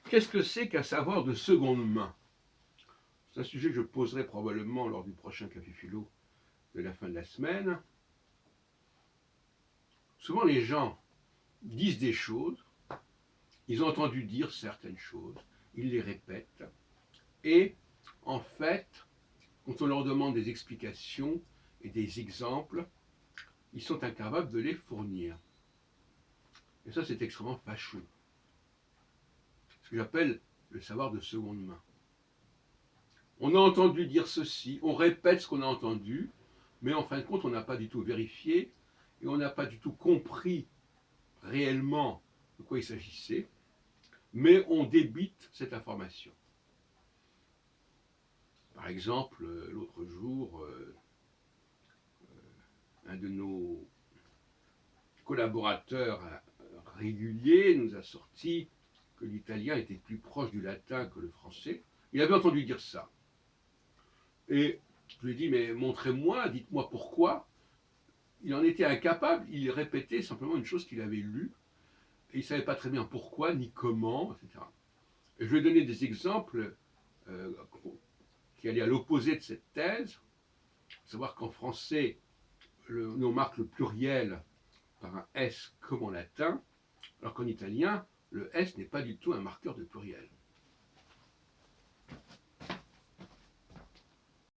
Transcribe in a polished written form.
Qu'est-ce que c'est qu'un savoir de seconde main? C'est un sujet que je poserai probablement lors du prochain Café Philo de la fin de la semaine. Souvent les gens disent des choses, ils ont entendu dire certaines choses, ils les répètent, et en fait, quand on leur demande des explications et des exemples, ils sont incapables de les fournir. Et ça, c'est extrêmement fâcheux. Ce que j'appelle le savoir de seconde main. On a entendu dire ceci, on répète ce qu'on a entendu, mais en fin de compte, on n'a pas du tout vérifié et on n'a pas du tout compris réellement de quoi il s'agissait, mais on débite cette information. Par exemple, l'autre jour, un de nos collaborateurs réguliers nous a sorti que l'italien était plus proche du latin que le français. Il avait entendu dire ça. Et je lui ai dit, mais montrez-moi, dites-moi pourquoi. Il en était incapable, il répétait simplement une chose qu'il avait lue, et il ne savait pas très bien pourquoi, ni comment, etc. Et je lui ai donné des exemples euh, qui allaient à l'opposé de cette thèse, à savoir qu'en français, on marque le pluriel par un S comme en latin, alors qu'en italien, le S n'est pas du tout un marqueur de pluriel.